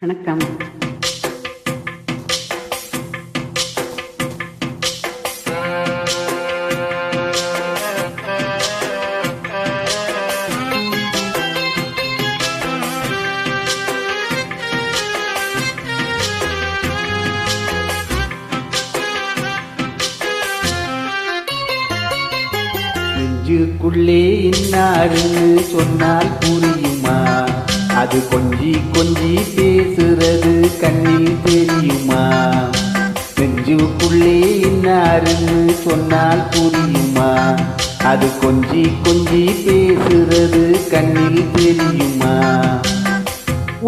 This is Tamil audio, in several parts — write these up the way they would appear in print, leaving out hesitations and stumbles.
வணக்கம். நெஞ்சுக்குள்ளே இன்னாருன்னு சொன்னால் புரியுமா? அது கொஞ்சி கொஞ்சி பேசுறது கண்ணில் தெரியுமா? நெஞ்சுக்குள்ளே இன்னாருன்னு சொன்னால் புரியுமா? அது கொஞ்சி கொஞ்சி பேசுறது கண்ணில் தெரியுமா?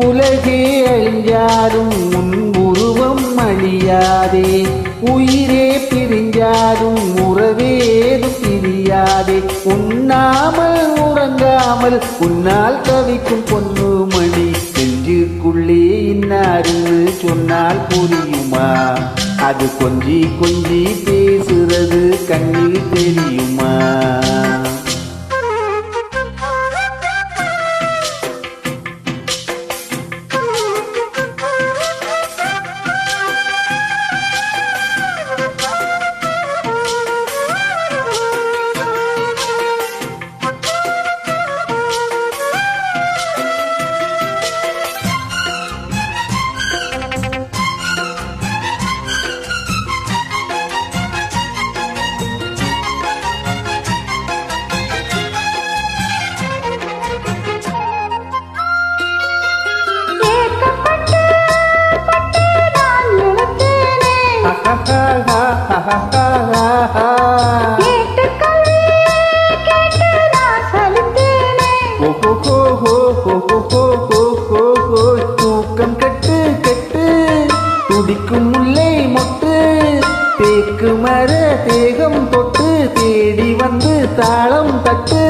உலகே அழிஞ்சாலும் உன் உருவம் அழியாதே, உயிரே பிரிஞ்சாலும் உறவேதும் பிரியாதே. உண்ணாமல் உறங்காமல் உன்னால் தவிக்கும் பொண்ணு மணி. நெஞ்சுக்குள்ளே இன்னாருன்னு சொன்னால் புரியுமா? அது கொஞ்சி கொஞ்சி பேசுறது கண்ணில் தெரியுமா? தூக்கம் கட்டு கட்டு துடிக்கும் முல்லை மொட்டு, தேக்கு மர தேகம் தொட்டு தேடி வந்து தாளம் தட்டு.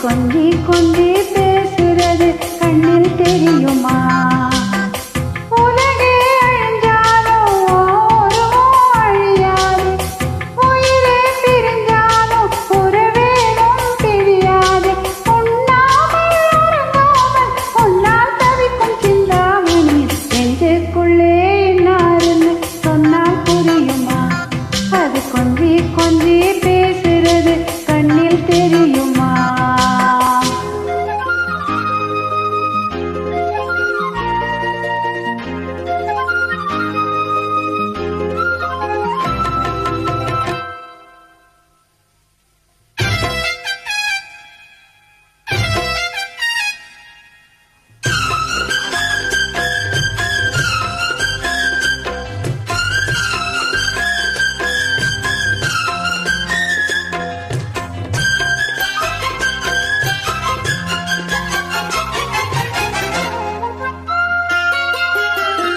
கொஞ்சி கொஞ்சி பேசுறது கண்ணில் தெரியுமா? உலகே அழிஞ்சாலும் அழியாது, உயிரே பிரிஞ்சாலும் உறவேதும் பிரியாது. உண்ணாமல் உறங்காமல் உன்னால் தவிக்கும் சிந்தாமணி. நெஞ்சுக்குள்ளே இன்னாருன்னு சொன்னால் புரியுமா? அது கொஞ்சி கொஞ்சி பேசுறது கண்ணில் தெரியுமா?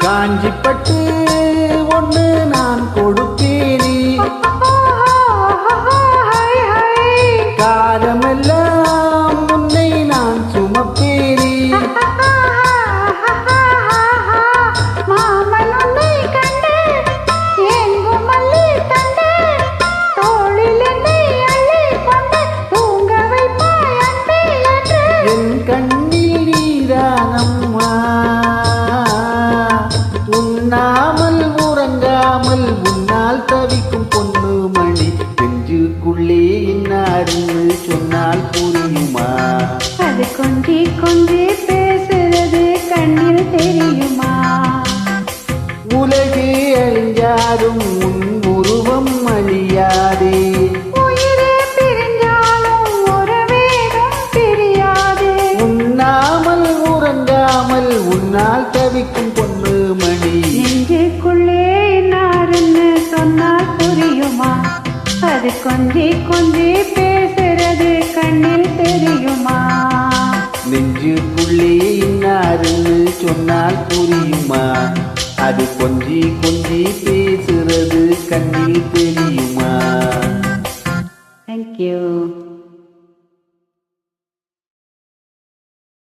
காஞ்சிப்பட்டு ஒன்று நான் கொடுத்தேனே, காலமெல்லாம் உன்னை நான் சுமப்பேனே. என் கண்ணீர் நீரானம்மா, உண்ணாமல் உறங்காமல் உன்னால் தவிக்கும் பொண்ணு மணி. நெஞ்சுக்குள்ளே இன்னாருன்னு சொன்னால் புரியுமா? அது கொஞ்சி கொஞ்சி பேசுறது கண்ணில் தெரியுமா? உலகே அழிஞ்சாலும் உன் உருவம் அழியாதே, உயிரே பிரிஞ்சாலும் உறவேதும் பிரியாதே. உண்ணாமல் உறங்காமல் உன்னால் தவிக்கும் பொண்ணு மணி. நெஞ்சுக்குள்ளே இன்னாருன்னு சொன்னால் புரியுமா? அது கொஞ்சி கொஞ்சி பேசுறது கண்ணில் தெரியுமா? நெஞ்சுக்குள்ளே இன்னாருன்னு சொன்னால் புரியுமா? அது கொஞ்சி கொஞ்சி பேசுறது கண்ணில் தெரியுமா? Thank you.